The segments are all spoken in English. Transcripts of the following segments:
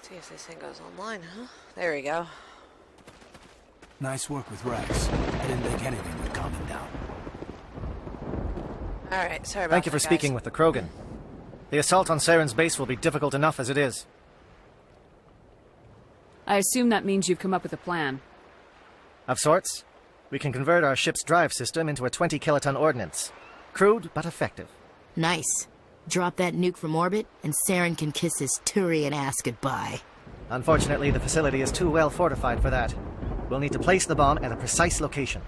See if this thing goes online, huh? There we go. Nice work with Rex. I didn't think anything would calm him down. Alright, sorry about that, Thank you for speaking with the Krogan. The assault on Saren's base will be difficult enough as it is. I assume that means you've come up with a plan. Of sorts. We can convert our ship's drive system into a 20-kiloton ordnance. Crude, but effective. Nice. Drop that nuke from orbit, and Saren can kiss his Turian ass goodbye. Unfortunately, the facility is too well fortified for that. We'll need to place the bomb at a precise location.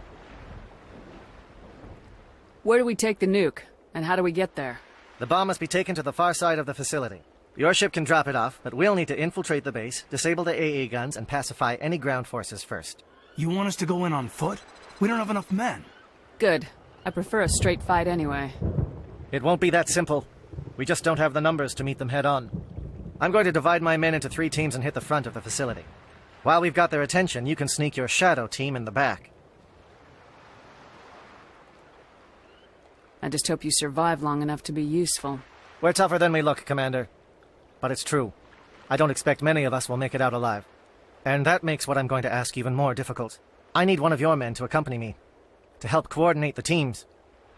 Where do we take the nuke, and how do we get there? The bomb must be taken to the far side of the facility. Your ship can drop it off, but we'll need to infiltrate the base, disable the AA guns, and pacify any ground forces first. You want us to go in on foot? We don't have enough men. Good. I prefer a straight fight anyway. It won't be that simple. We just don't have the numbers to meet them head-on. I'm going to divide my men into 3 teams and hit the front of the facility. While we've got their attention, you can sneak your shadow team in the back. I just hope you survive long enough to be useful. We're tougher than we look, Commander. But it's true. I don't expect many of us will make it out alive. And that makes what I'm going to ask even more difficult. I need one of your men to accompany me, to help coordinate the teams.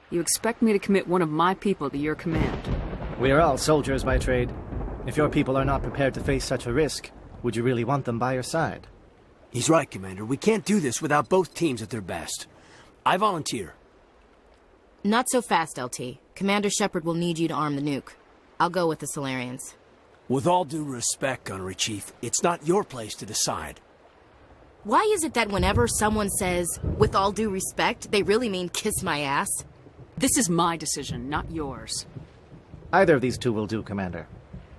You expect me to commit one of my people to your command? We are all soldiers by trade. If your people are not prepared to face such a risk, would you really want them by your side? He's right, Commander. We can't do this without both teams at their best. I volunteer. Not so fast, LT. Commander Shepard will need you to arm the nuke. I'll go with the Solarians. With all due respect, Gunnery Chief, it's not your place to decide. Why is it that whenever someone says, with all due respect, they really mean kiss my ass? This is my decision, not yours. Either of these two will do, Commander.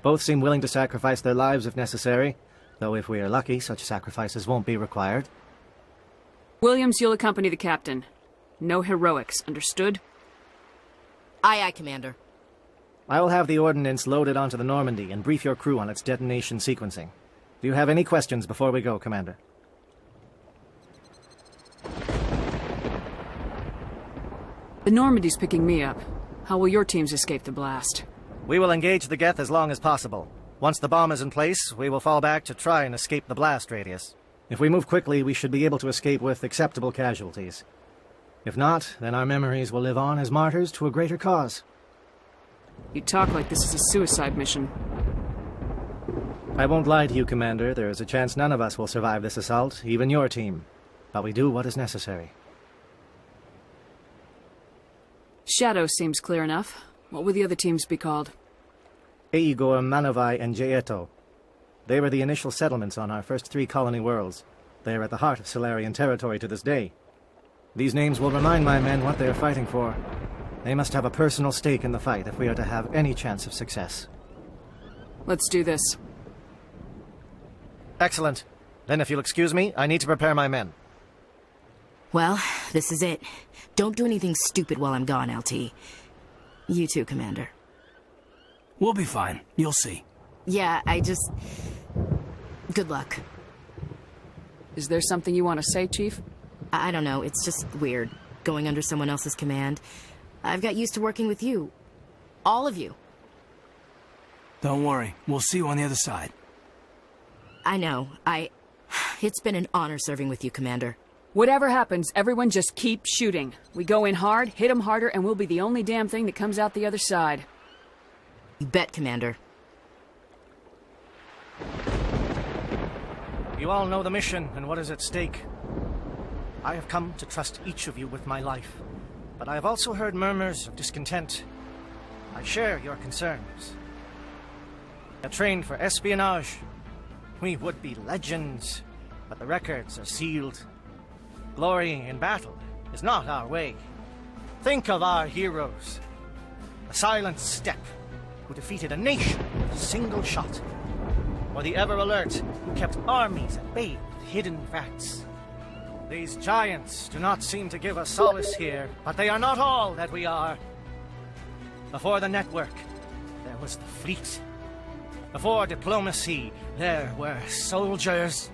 Both seem willing to sacrifice their lives if necessary, though if we are lucky, such sacrifices won't be required. Williams, you'll accompany the captain. No heroics, understood? Aye, aye, Commander. I will have the ordnance loaded onto the Normandy and brief your crew on its detonation sequencing. Do you have any questions before we go, Commander? The Normandy's picking me up. How will your teams escape the blast? We will engage the Geth as long as possible. Once the bomb is in place, we will fall back to try and escape the blast radius. If we move quickly, we should be able to escape with acceptable casualties. If not, then our memories will live on as martyrs to a greater cause. You talk like this is a suicide mission. I won't lie to you, Commander. There is a chance none of us will survive this assault, even your team. But we do what is necessary. Shadow seems clear enough. What will the other teams be called? Eigor, Manovai, and Jaeto. They were the initial settlements on our first 3 colony worlds. They are at the heart of Solarian territory to this day. These names will remind my men what they are fighting for. They must have a personal stake in the fight if we are to have any chance of success. Let's do this. Excellent. Then if you'll excuse me, I need to prepare my men. Well, this is it. Don't do anything stupid while I'm gone, LT. You too, Commander. We'll be fine. You'll see. Yeah, good luck. Is there something you want to say, Chief? I don't know, it's just weird, going under someone else's command. I've got used to working with you. All of you. Don't worry. We'll see you on the other side. I know. It's been an honor serving with you, Commander. Whatever happens, everyone just keep shooting. We go in hard, hit them harder, and we'll be the only damn thing that comes out the other side. You bet, Commander. You all know the mission and what is at stake. I have come to trust each of you with my life, but I have also heard murmurs of discontent. I share your concerns. We are trained for espionage. We would be legends, but the records are sealed. Glory in battle is not our way. Think of our heroes. The silent steppe who defeated a nation with a single shot. Or the ever-alert who kept armies at bay with hidden facts. These giants do not seem to give us solace here, but they are not all that we are. Before the network, there was the fleet. Before diplomacy, there were soldiers.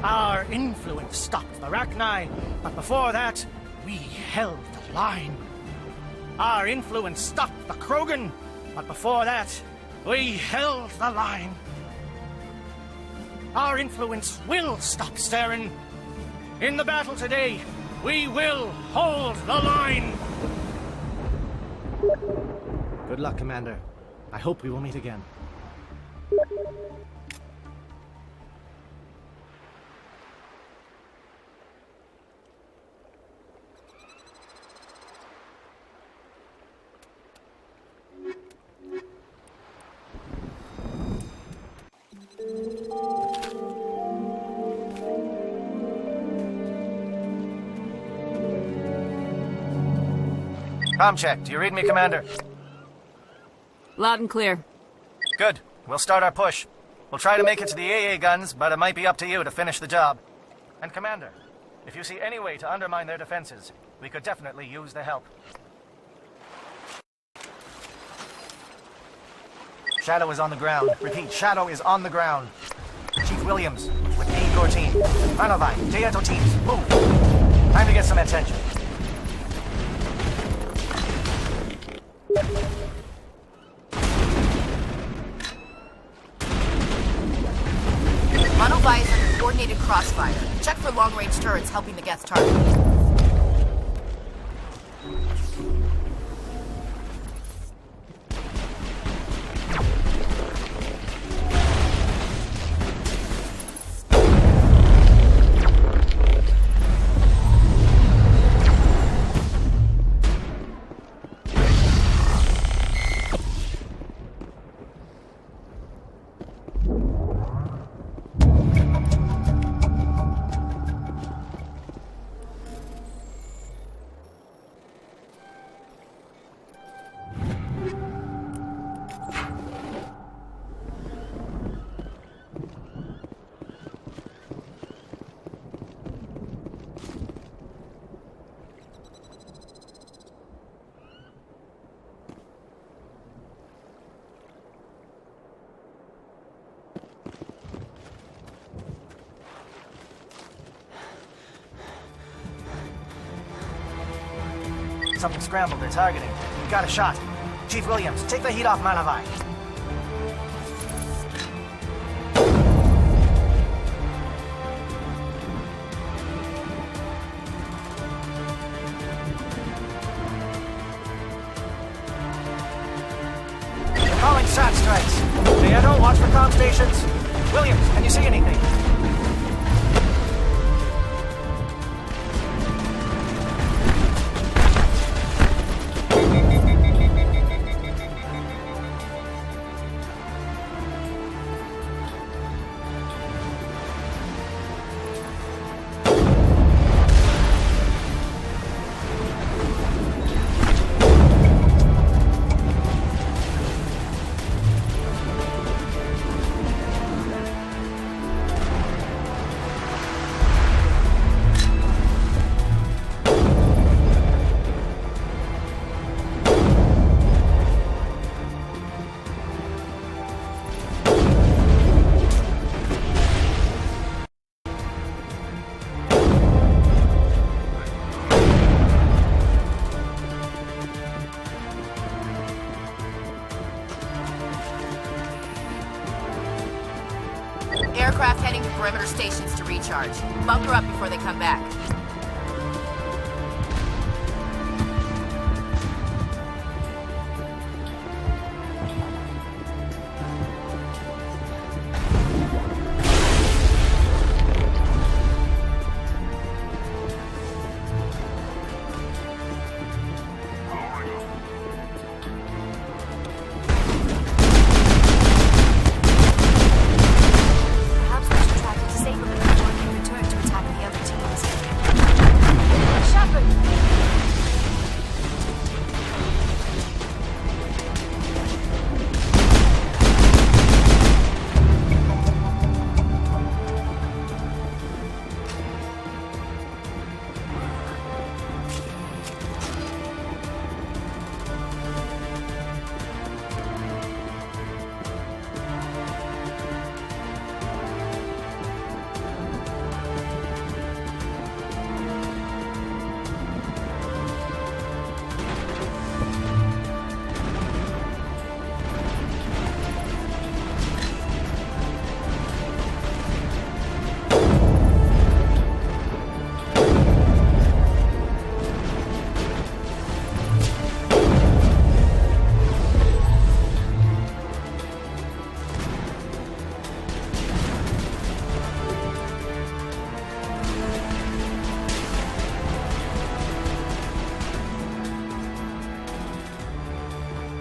Our influence stopped the Rachni, but before that, we held the line. Our influence stopped the Krogan, but before that, We held the line. Our influence will stop Steren. In the battle today, we will hold the line. Good luck, Commander. I hope we will meet again. Comm check. Do you read me, Commander? Loud and clear. Good. We'll start our push. We'll try to make it to the AA guns, but it might be up to you to finish the job. And Commander, if you see any way to undermine their defenses, we could definitely use the help. Shadow is on the ground. Repeat, Shadow is on the ground. Chief Williams, with me, your team. Manovai, Teato teams, move. Time to get some attention. Manovai is under coordinated crossfire. Check for long-range turrets helping the Geth target. Something scrambled. They're targeting. We got a shot. Chief Williams, take the heat off Malavai. They're calling SAT strikes. Teato, watch for comm stations. Williams, can you see anything? Aircraft heading to perimeter stations to recharge. Bunker up before they come back.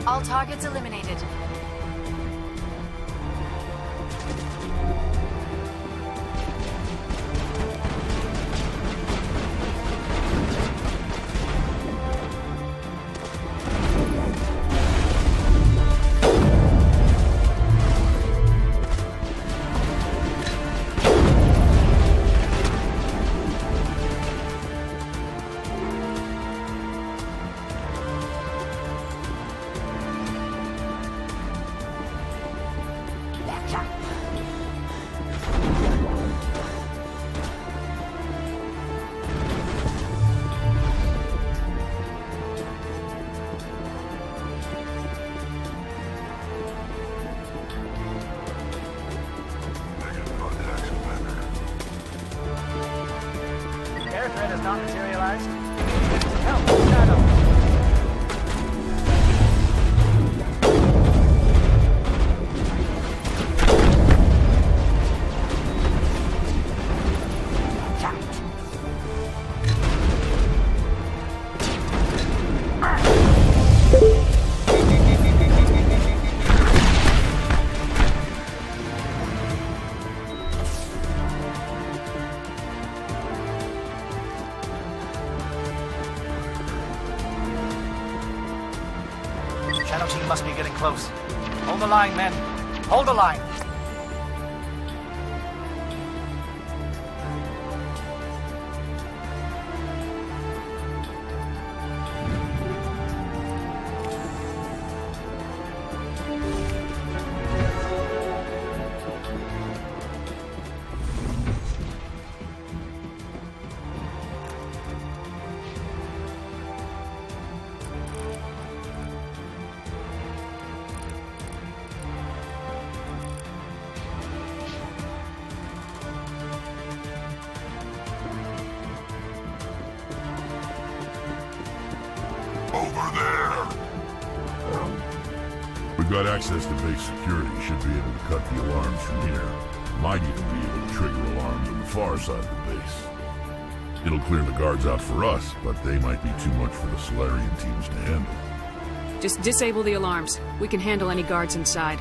All targets eliminated. Air threat has not materialized. Help, Shadow. Shadow team must be getting close. Hold the line, men. Hold the line. Over there! We've got access to base security. Should be able to cut the alarms from here. Might even be able to trigger alarms on the far side of the base. It'll clear the guards out for us, but they might be too much for the Solarian teams to handle. Just disable the alarms. We can handle any guards inside.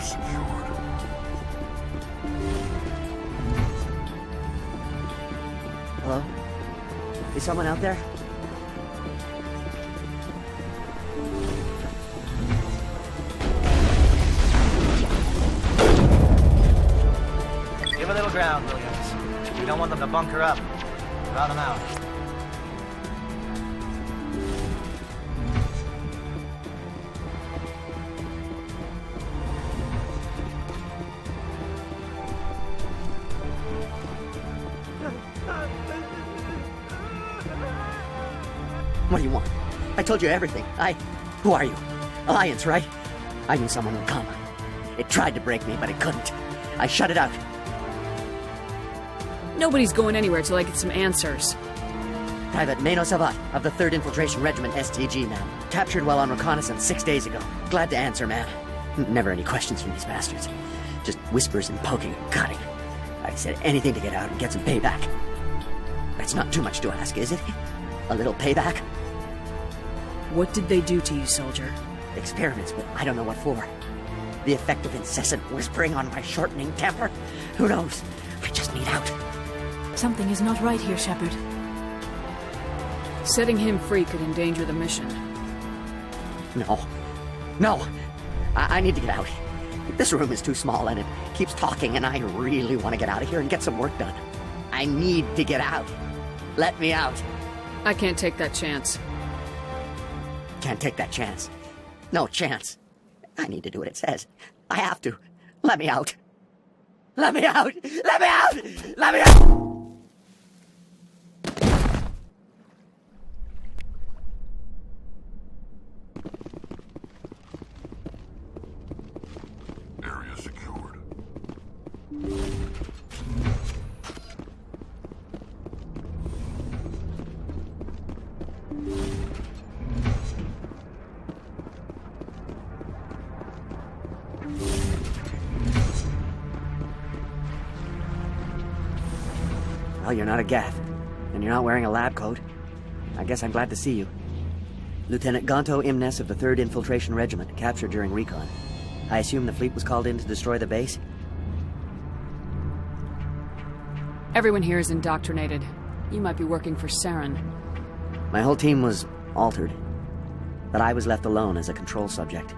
Secured. Hello? Is someone out there? Give a little ground, Williams. We don't want them to bunker up. Round them out. What do you want? I told you everything. Who are you? Alliance, right? I knew someone would come. It tried to break me, but it couldn't. I shut it out. Nobody's going anywhere till I get some answers. Private Mano Savat of the 3rd Infiltration Regiment STG, man. Captured while on reconnaissance 6 days ago. Glad to answer, man. Never any questions from these bastards. Just whispers and poking and cutting. I said anything to get out and get some payback. It's not too much to ask, is it? A little payback? What did they do to you, soldier? Experiments, but I don't know what for. The effect of incessant whispering on my shortening temper? Who knows? I just need out. Something is not right here, Shepard. Setting him free could endanger the mission. No. No! I need to get out. This room is too small and it keeps talking, and I really want to get out of here and get some work done. I need to get out. Let me out. I can't take that chance. Can't take that chance. No chance. I need to do what it says. I have to. Let me out. Let me out! Let me out! Let me out! Area secured. Well, you're not a Geth, and you're not wearing a lab coat. I guess I'm glad to see you. Lieutenant Gonto Imnes of the 3rd Infiltration Regiment, captured during recon. I assume the fleet was called in to destroy the base? Everyone here is indoctrinated. You might be working for Saren. My whole team was altered, but I was left alone as a control subject.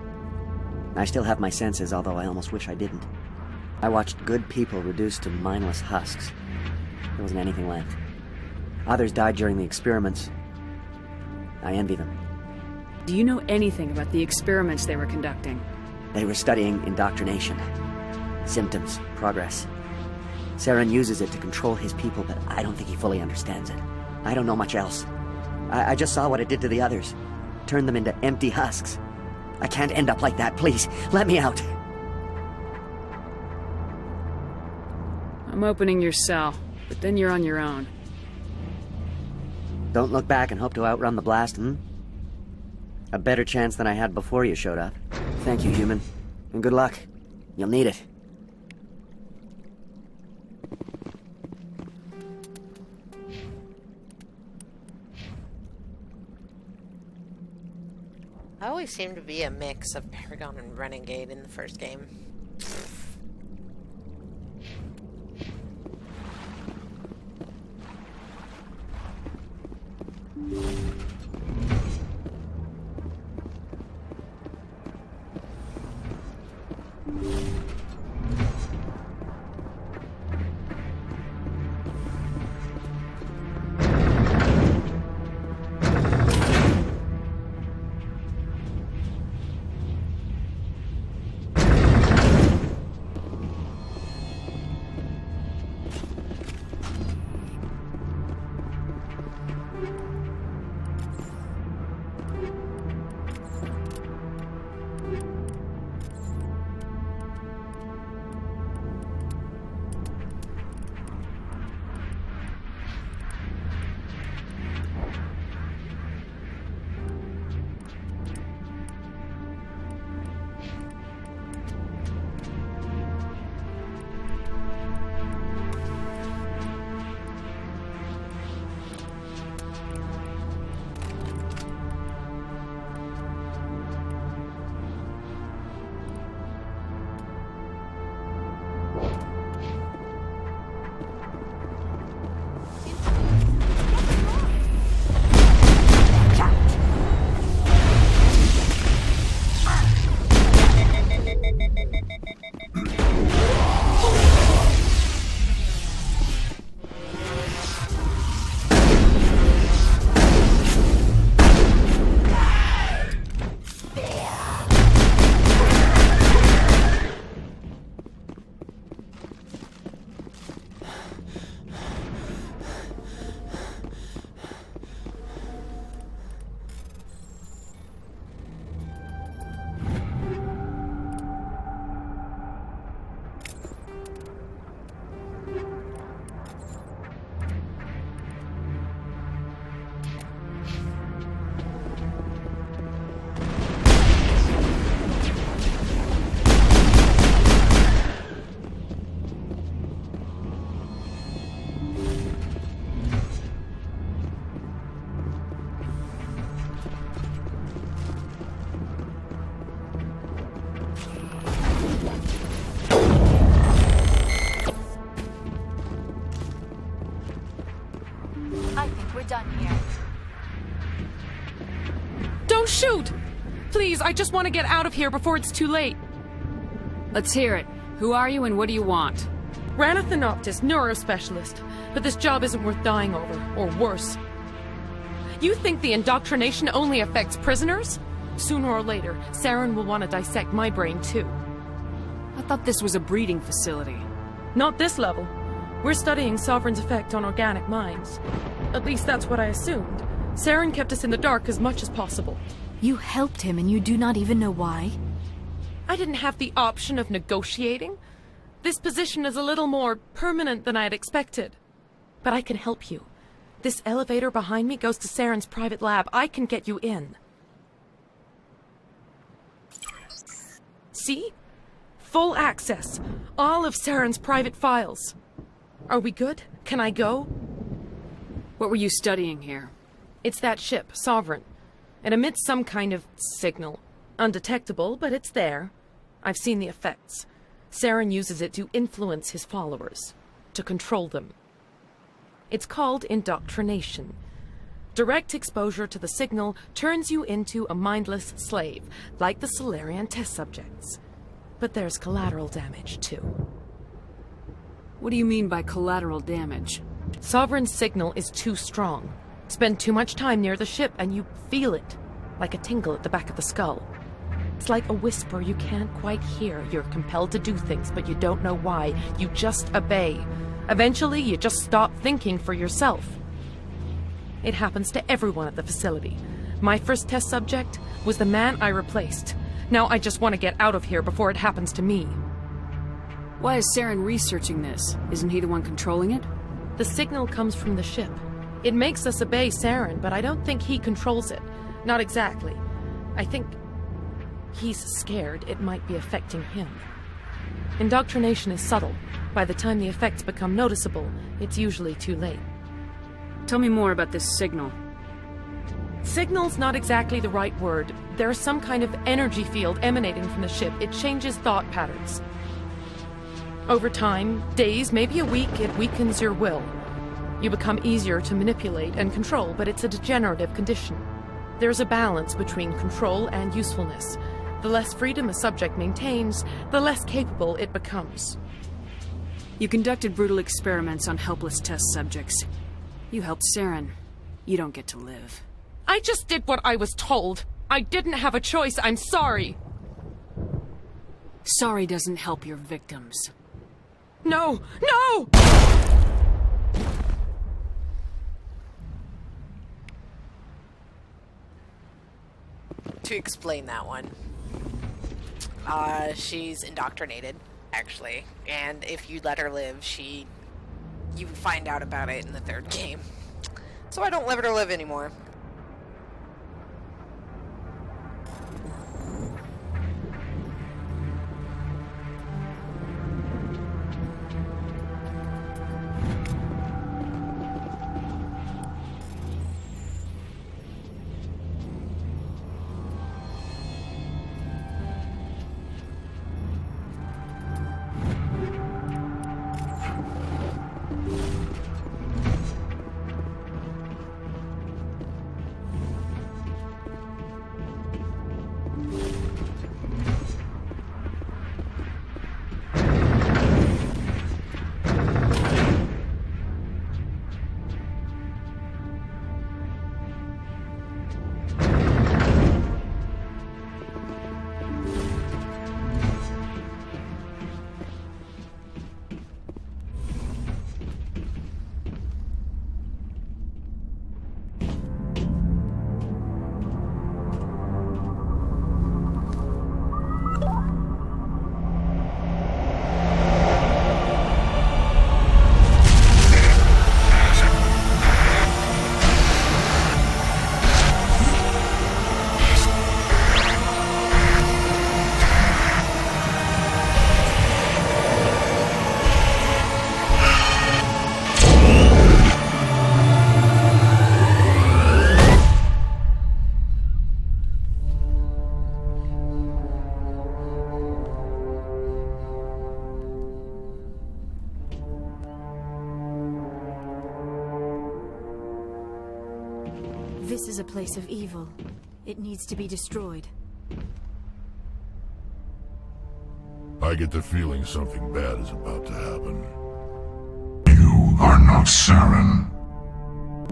I still have my senses, although I almost wish I didn't. I watched good people reduced to mindless husks. There wasn't anything left. Others died during the experiments. I envy them. Do you know anything about the experiments they were conducting? They were studying indoctrination. Symptoms, progress. Saren uses it to control his people, but I don't think he fully understands it. I don't know much else. I just saw what it did to the others. Turned them into empty husks. I can't end up like that, please. Let me out. I'm opening your cell, but then you're on your own. Don't look back and hope to outrun the blast, A better chance than I had before you showed up. Thank you, human. And good luck. You'll need it. I always seem to be a mix of Paragon and Renegade in the first game. I think we're done here. Don't shoot! Please, I just want to get out of here before it's too late. Let's hear it. Who are you and what do you want? Ranathanoptis, neurospecialist. But this job isn't worth dying over, or worse. You think the indoctrination only affects prisoners? Sooner or later, Saren will want to dissect my brain too. I thought this was a breeding facility. Not this level. We're studying Sovereign's effect on organic minds. At least that's what I assumed. Saren kept us in the dark as much as possible. You helped him and you do not even know why? I didn't have the option of negotiating. This position is a little more permanent than I had expected. But I can help you. This elevator behind me goes to Saren's private lab. I can get you in. See? Full access. All of Saren's private files. Are we good? Can I go? What were you studying here? It's that ship, Sovereign. It emits some kind of signal. Undetectable, but it's there. I've seen the effects. Saren uses it to influence his followers. To control them. It's called indoctrination. Direct exposure to the signal turns you into a mindless slave, like the Solarian test subjects. But there's collateral damage, too. What do you mean by collateral damage? Sovereign's signal is too strong. Spend too much time near the ship and you feel it, like a tingle at the back of the skull. It's like a whisper you can't quite hear. You're compelled to do things, but you don't know why. You just obey. Eventually, you just stop thinking for yourself. It happens to everyone at the facility. My first test subject was the man I replaced. Now I just want to get out of here before it happens to me. Why is Saren researching this? Isn't he the one controlling it? The signal comes from the ship. It makes us obey Saren, but I don't think he controls it. Not exactly. I think he's scared it might be affecting him. Indoctrination is subtle. By the time the effects become noticeable, it's usually too late. Tell me more about this signal. Signal's not exactly the right word. There's some kind of energy field emanating from the ship. It changes thought patterns. Over time, days, maybe a week, it weakens your will. You become easier to manipulate and control, but it's a degenerative condition. There's a balance between control and usefulness. The less freedom a subject maintains, the less capable it becomes. You conducted brutal experiments on helpless test subjects. You helped Saren. You don't get to live. I just did what I was told. I didn't have a choice. I'm sorry. Sorry doesn't help your victims. No! No! To explain that one, she's indoctrinated, actually, and if you let her live, you find out about it in the third game. So I don't let her live anymore. This is a place of evil. It needs to be destroyed. I get the feeling something bad is about to happen. You are not Saren.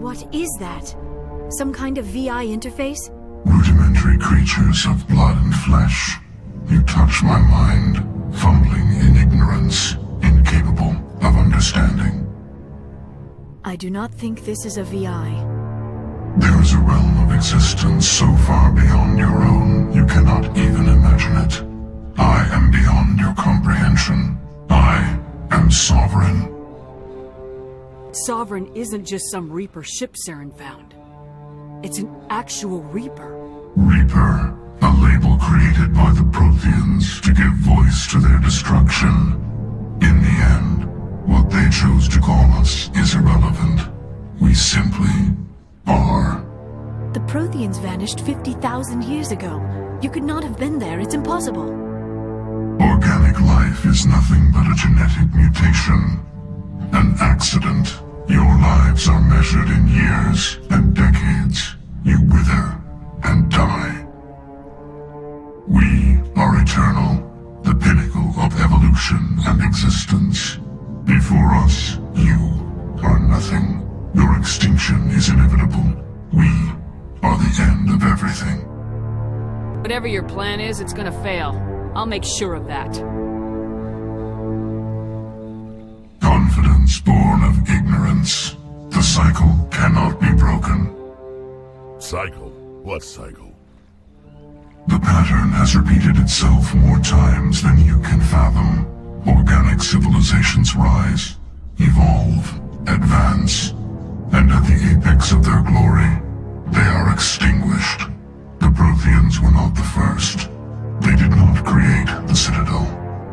What is that? Some kind of VI interface? Rudimentary creatures of blood and flesh. You touch my mind, fumbling in ignorance, incapable of understanding. I do not think this is a VI. There is a realm of existence so far beyond your own, you cannot even imagine it. I am beyond your comprehension. I am sovereign. Sovereign isn't just some Reaper ship Saren found. It's an actual Reaper. Reaper, a label created by the Protheans to give voice to their destruction. In the end, what they chose to call us is irrelevant. We simply are. The Protheans vanished 50,000 years ago. You could not have been there. It's impossible. Organic life is nothing but a genetic mutation. An accident. Your lives are measured in years and decades. You wither and die. We are eternal, the pinnacle of evolution and existence. Before us, you are nothing. Your extinction is inevitable. We are the end of everything. Whatever your plan is, it's gonna fail. I'll make sure of that. Confidence born of ignorance. The cycle cannot be broken. Cycle? What cycle? The pattern has repeated itself more times than you can fathom. Organic civilizations rise, evolve, advance, and at the apex of their glory, they are extinguished. The Protheans were not the first. They did not create the Citadel.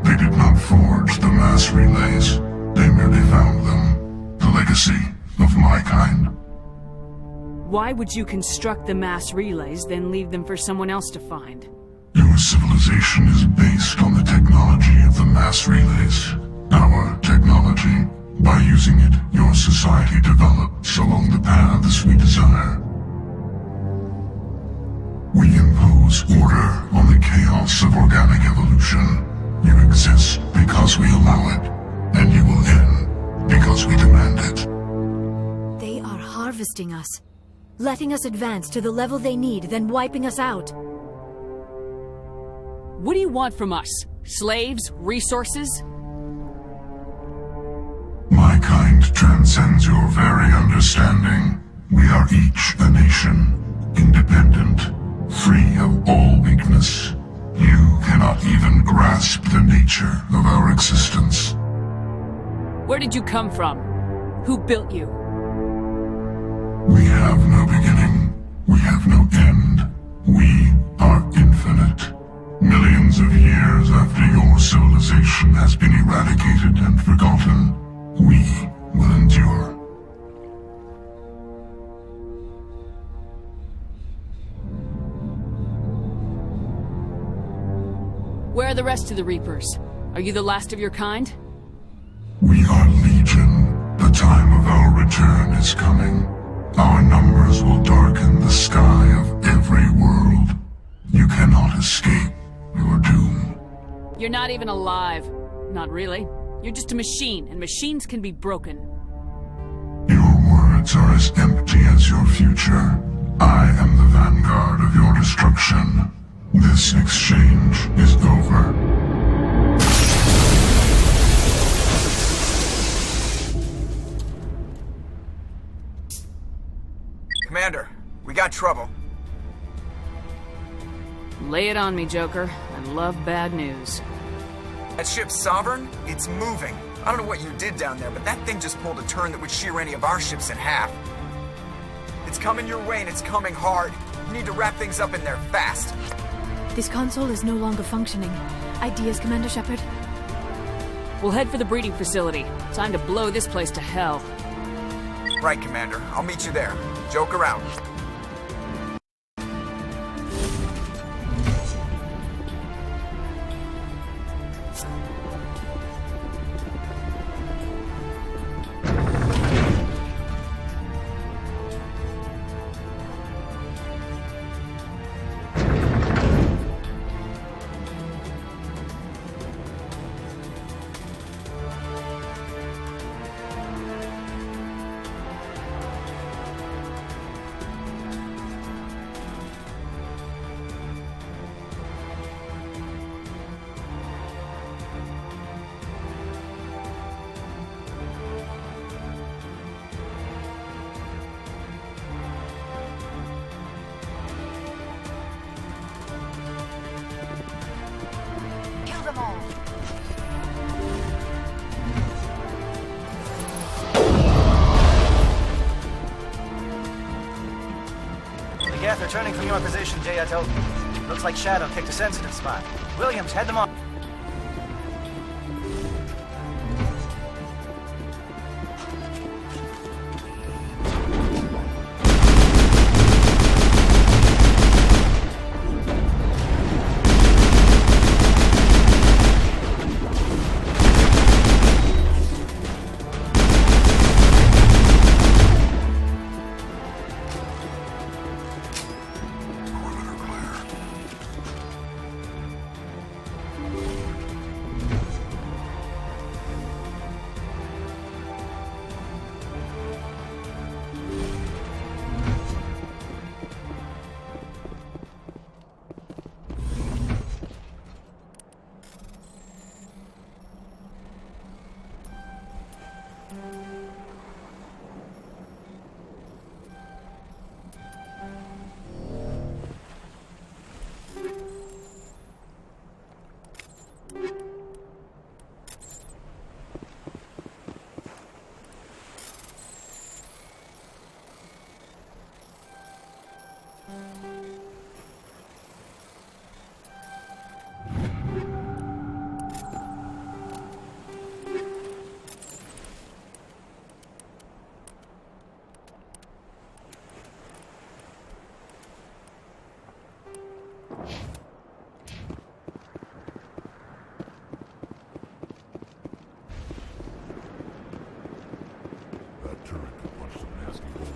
They did not forge the mass relays. They merely found them. The legacy of my kind. Why would you construct the mass relays, then leave them for someone else to find? Your civilization is based on the technology of the mass relays. Our technology. By using it, your society develops along the paths we desire. We impose order on the chaos of organic evolution. You exist because we allow it, and you will end because we demand it. They are harvesting us. Letting us advance to the level they need, then wiping us out. What do you want from us? Slaves? Resources? My kind transcends your very understanding. We are each a nation, independent, free of all weakness. You cannot even grasp the nature of our existence. Where did you come from? Who built you? We have no beginning. We have no end. We are infinite. Millions of years after your civilization has been eradicated and forgotten, we will endure. Where are the rest of the Reapers? Are you the last of your kind? We are legion. The time of our return is coming. Our numbers will darken the sky of every world. You cannot escape your doom. You're not even alive. Not really. You're just a machine, and machines can be broken. Your words are as empty as your future. I am the vanguard of your destruction. This exchange is over. Commander, we got trouble. Lay it on me, Joker. I love bad news. That ship's Sovereign? It's moving. I don't know what you did down there, but that thing just pulled a turn that would shear any of our ships in half. It's coming your way, and it's coming hard. You need to wrap things up in there fast. This console is no longer functioning. Ideas, Commander Shepard? We'll head for the breeding facility. Time to blow this place to hell. Right, Commander. I'll meet you there. Joker out. returning from your position, J.O. Looks like Shadow kicked a sensitive spot. Williams, head them off. That turret could punch some nasty holes.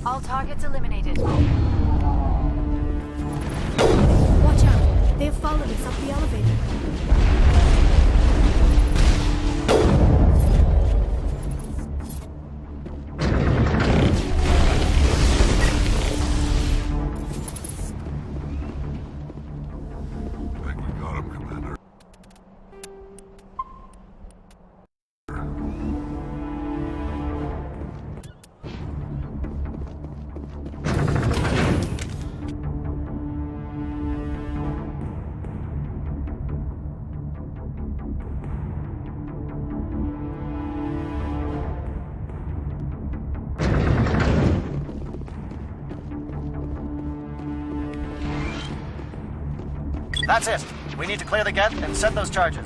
All targets eliminated. Watch out! They have followed us up the elevator. I think we got him, Commander. That's it. We need to clear the gate and set those charges.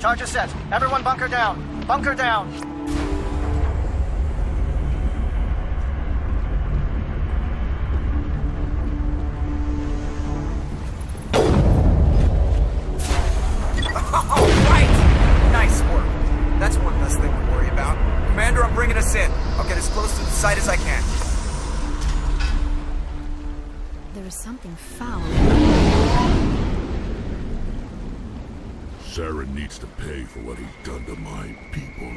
Charges set. Everyone bunker down. Bunker down. That's one less thing to worry about. Commander, I'm bringing us in. I'll get as close to the site as I can. There is something foul. Saren needs to pay for what he's done to my people.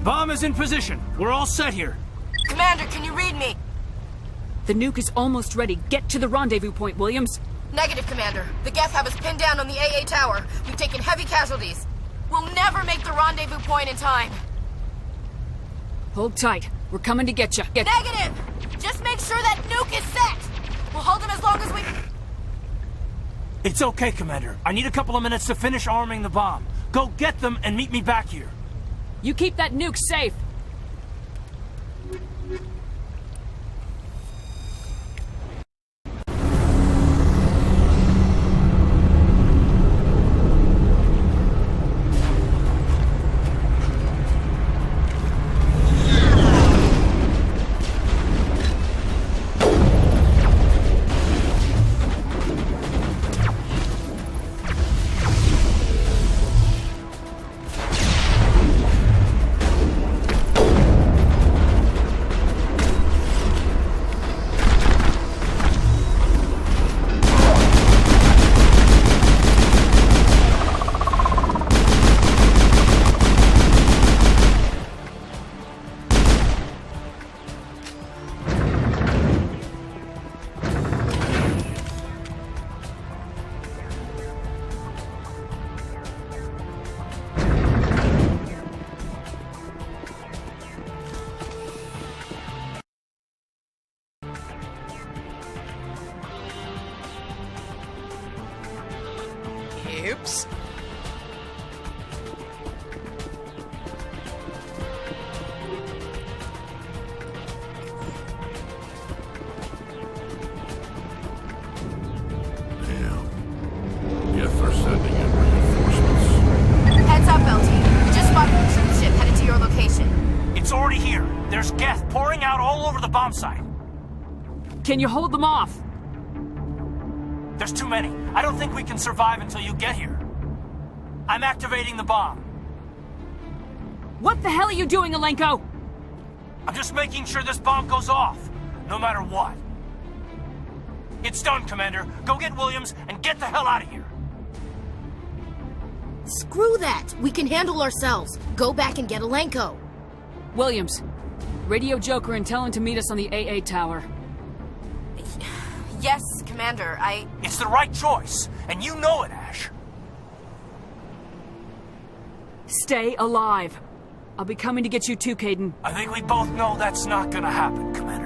Bomb is in position. We're all set here. Commander, can you read me? The nuke is almost ready. Get to the rendezvous point, Williams. Negative, Commander. The Geth have us pinned down on the AA tower. We've taken heavy casualties. We'll never make the rendezvous point in time. Hold tight. We're coming to get you. Negative! Just make sure that nuke is set! We'll hold him as long as we... It's okay, Commander. I need a couple of minutes to finish arming the bomb. Go get them and meet me back here. You keep that nuke safe. Oops. Yes, they're sending in reinforcements. Heads up, LT. We just spotted a troop ship headed to your location. It's already here. There's Geth pouring out all over the bomb site. Can you hold them off? There's too many. I don't think we can survive until you get here. I'm activating the bomb. What the hell are you doing, Alenko? I'm just making sure this bomb goes off, no matter what. It's done, Commander. Go get Williams and get the hell out of here. Screw that! We can handle ourselves. Go back and get Alenko. Williams, radio Joker and tell him to meet us on the AA tower. Yes, Commander, It's the right choice, and you know it, Ash. Stay alive. I'll be coming to get you too, Kade. I think we both know that's not gonna happen, Commander.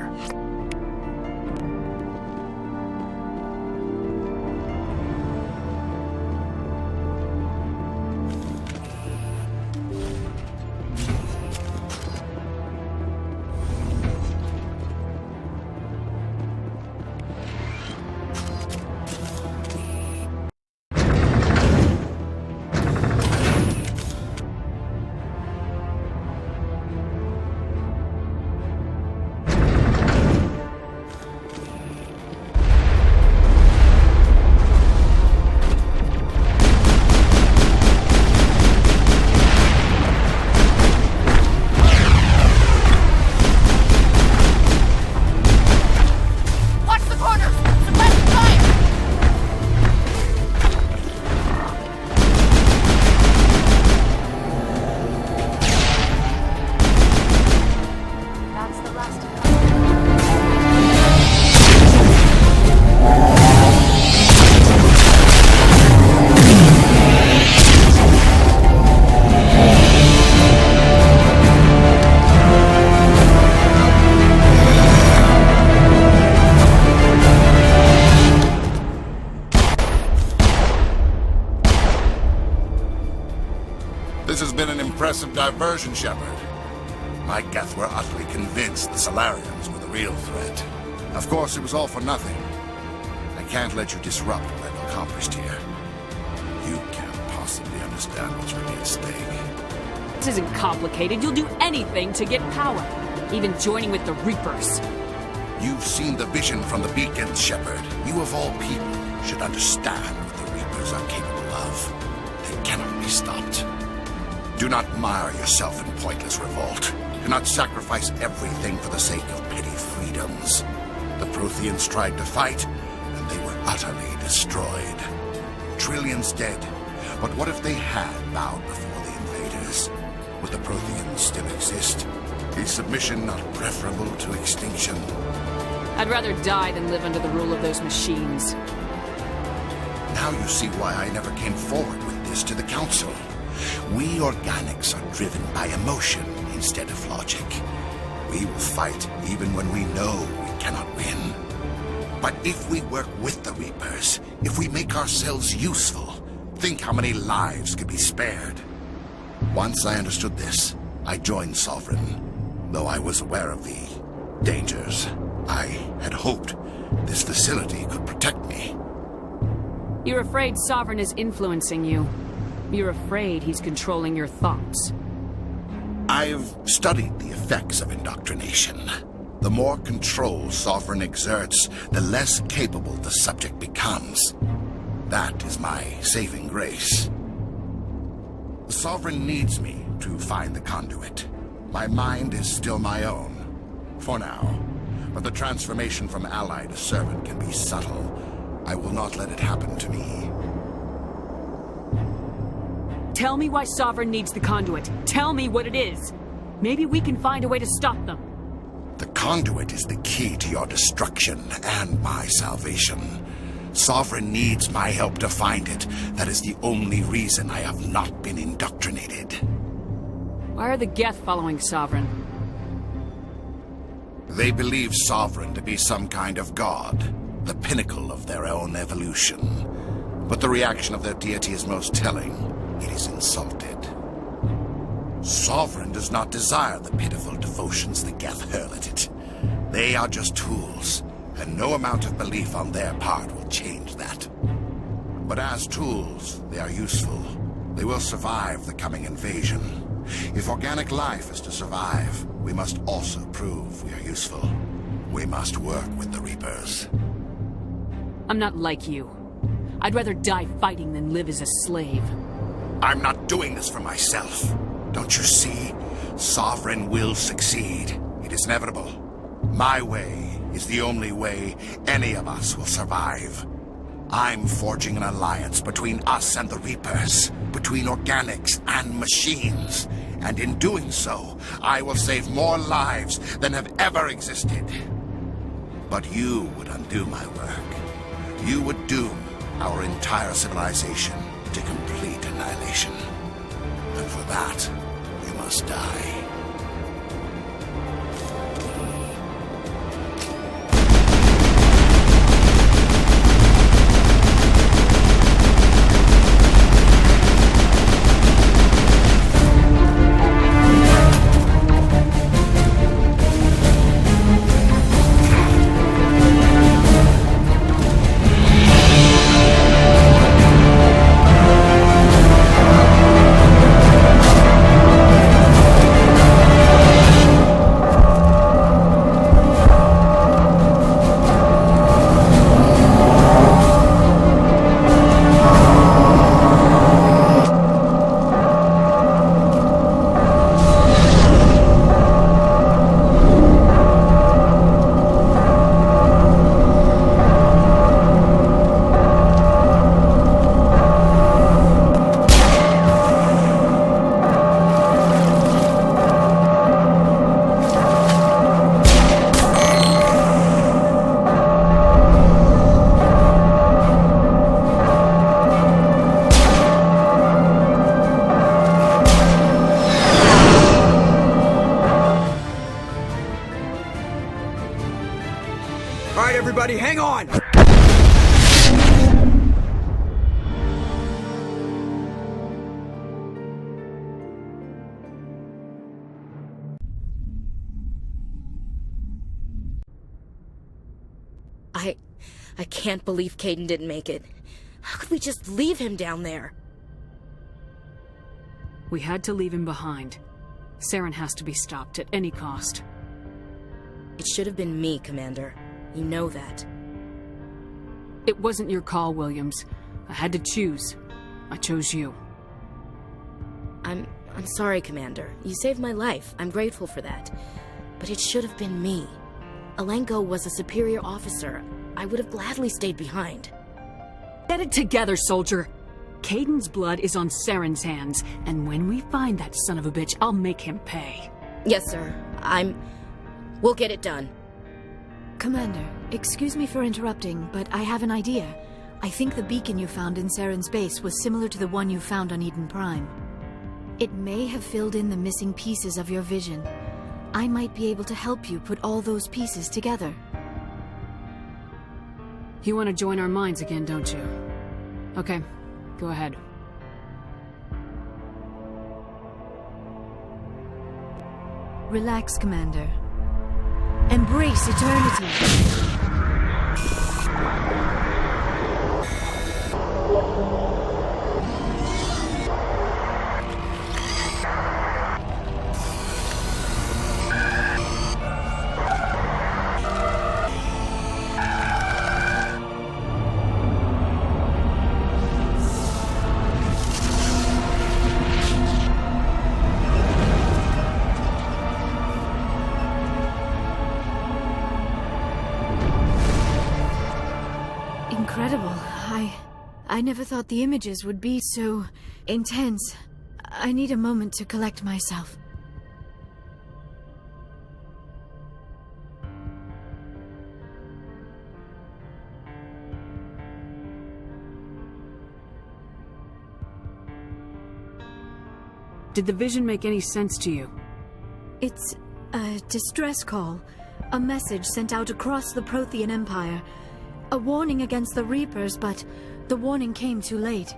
This has been an impressive diversion, Shepard. My Geth were utterly convinced the Solarians were the real threat. Of course, it was all for nothing. I can't let you disrupt what I've accomplished here. You can't possibly understand what's really at stake. This isn't complicated. You'll do anything to get power. Even joining with the Reapers. You've seen the vision from the beacons, Shepard. You of all people should understand what the Reapers are capable of. They cannot be stopped. Do not mire yourself in pointless revolt. Do not sacrifice everything for the sake of petty freedoms. The Protheans tried to fight, and they were utterly destroyed. Trillions dead. But what if they had bowed before the invaders? Would the Protheans still exist? Is submission not preferable to extinction? I'd rather die than live under the rule of those machines. Now you see why I never came forward with this to the Council. We organics are driven by emotion instead of logic. We will fight even when we know we cannot win. But if we work with the Reapers, if we make ourselves useful, think how many lives could be spared. Once I understood this, I joined Sovereign. Though I was aware of the dangers, I had hoped this facility could protect me. You're afraid Sovereign is influencing you. You're afraid he's controlling your thoughts. I've studied the effects of indoctrination. The more control Sovereign exerts, the less capable the subject becomes. That is my saving grace. The Sovereign needs me to find the conduit. My mind is still my own, for now. But the transformation from ally to servant can be subtle. I will not let it happen to me. Tell me why Sovereign needs the conduit. Tell me what it is. Maybe we can find a way to stop them. The conduit is the key to your destruction and my salvation. Sovereign needs my help to find it. That is the only reason I have not been indoctrinated. Why are the Geth following Sovereign? They believe Sovereign to be some kind of god, the pinnacle of their own evolution. But the reaction of their deity is most telling. It is insulted. Sovereign does not desire the pitiful devotions the Geth hurl at it. They are just tools, and no amount of belief on their part will change that. But as tools, they are useful. They will survive the coming invasion. If organic life is to survive, we must also prove we are useful. We must work with the Reapers. I'm not like you. I'd rather die fighting than live as a slave. I'm not doing this for myself. Don't you see? Sovereign will succeed. It is inevitable. My way is the only way any of us will survive. I'm forging an alliance between us and the Reapers, between organics and machines. And in doing so, I will save more lives than have ever existed. But you would undo my work. You would doom our entire civilization to complete annihilation. And for that, we must die. Everybody, hang on! I can't believe Kade didn't make it. How could we just leave him down there? We had to leave him behind. Saren has to be stopped at any cost. It should have been me, Commander. You know that. It wasn't your call, Williams. I had to choose. I chose you. I'm sorry, Commander. You saved my life. I'm grateful for that. But it should have been me. Alenko was a superior officer. I would have gladly stayed behind. Get it together, soldier! Kaden's blood is on Saren's hands, and when we find that son of a bitch, I'll make him pay. Yes, sir. We'll get it done. Commander, excuse me for interrupting, but I have an idea. I think the beacon you found in Saren's base was similar to the one you found on Eden Prime. It may have filled in the missing pieces of your vision. I might be able to help you put all those pieces together. You want to join our minds again, don't you? Okay, go ahead. Relax, Commander. Embrace eternity. Incredible. I never thought the images would be so intense. I need a moment to collect myself. Did the vision make any sense to you? It's a distress call. A message sent out across the Prothean Empire. A warning against the Reapers, but the warning came too late.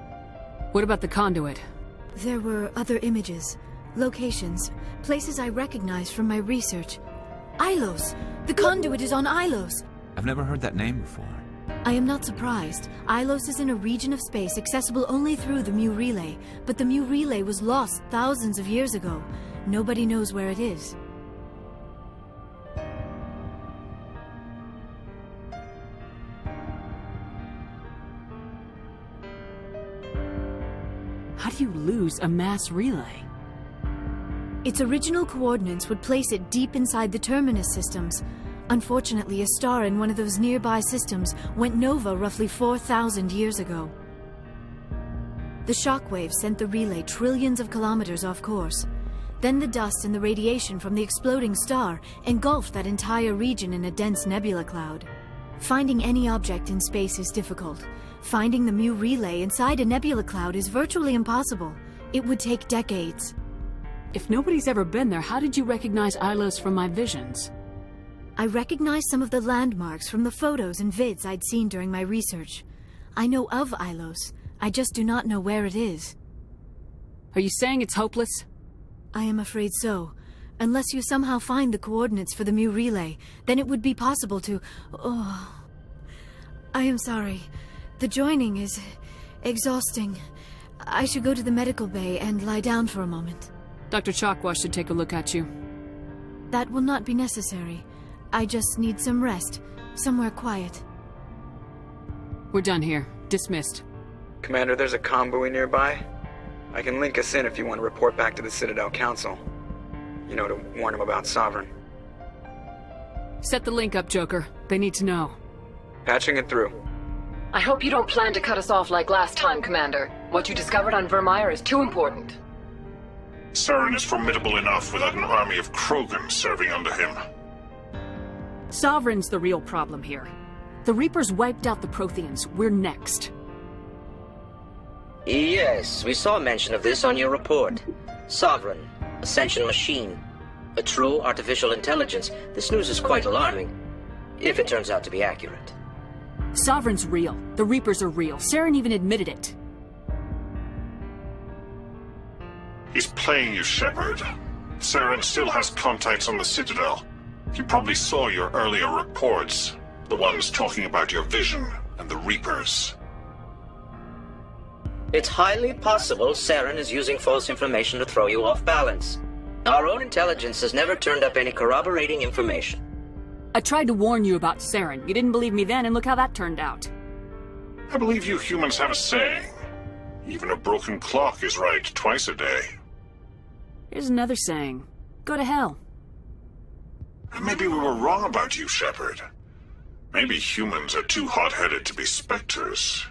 What about the conduit? There were other images, locations, places I recognized from my research. Ilos! The conduit is on Ilos! I've never heard that name before. I am not surprised. Ilos is in a region of space accessible only through the Mu Relay, but the Mu Relay was lost thousands of years ago. Nobody knows where it is. How do you lose a mass relay? Its original coordinates would place it deep inside the Terminus systems. Unfortunately, a star in one of those nearby systems went nova roughly 4,000 years ago. The shockwave sent the relay trillions of kilometers off course. Then the dust and the radiation from the exploding star engulfed that entire region in a dense nebula cloud. Finding any object in space is difficult. Finding the Mu Relay inside a nebula cloud is virtually impossible. It would take decades. If nobody's ever been there, how did you recognize Ilos from my visions? I recognized some of the landmarks from the photos and vids I'd seen during my research. I know of Ilos. I just do not know where it is. Are you saying it's hopeless? I am afraid so. Unless you somehow find the coordinates for the Mu Relay, then it would be possible to... Oh... I am sorry. The joining is... exhausting. I should go to the medical bay and lie down for a moment. Dr. Chakwas should take a look at you. That will not be necessary. I just need some rest. Somewhere quiet. We're done here. Dismissed. Commander, there's a convoy nearby. I can link us in if you want to report back to the Citadel Council. You know, to warn them about Sovereign. Set the link up, Joker. They need to know. Patching it through. I hope you don't plan to cut us off like last time, Commander. What you discovered on Virmire is too important. Saren is formidable enough without an army of Krogan serving under him. Sovereign's the real problem here. The Reapers wiped out the Protheans. We're next. Yes, we saw mention of this on your report. Sovereign, Ascension machine, a true artificial intelligence. This news is quite alarming, if it turns out to be accurate. Sovereign's real. The Reapers are real. Saren even admitted it. He's playing you, Shepard. Saren still has contacts on the Citadel. He probably saw your earlier reports, the ones talking about your vision and the Reapers. It's highly possible Saren is using false information to throw you off balance. Our own intelligence has never turned up any corroborating information. I tried to warn you about Saren. You didn't believe me then, and look how that turned out. I believe you humans have a saying. Even a broken clock is right twice a day. Here's another saying. Go to hell. Maybe we were wrong about you, Shepard. Maybe humans are too hot-headed to be specters.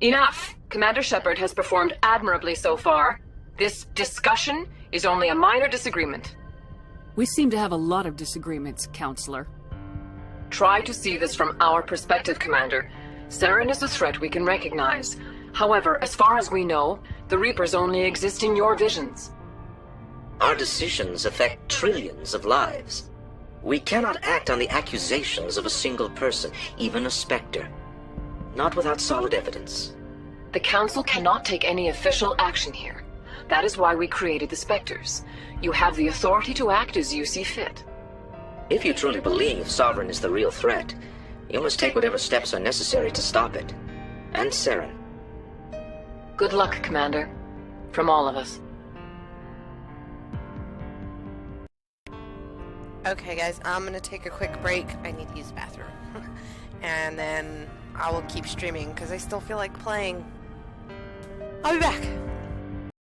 Enough! Commander Shepard has performed admirably so far. This discussion is only a minor disagreement. We seem to have a lot of disagreements, Counselor. Try to see this from our perspective, Commander. Saren is a threat we can recognize. However, as far as we know, the Reapers only exist in your visions. Our decisions affect trillions of lives. We cannot act on the accusations of a single person, even a specter. Not without solid evidence. The Council cannot take any official action here. That is why we created the Spectres. You have the authority to act as you see fit. If you truly believe Sovereign is the real threat, you must take whatever steps are necessary to stop it. And Saren. Good luck, Commander. From all of us. Okay, guys, I'm gonna take a quick break. I need to use the bathroom. And then I will keep streaming, because I still feel like playing. I'll be back!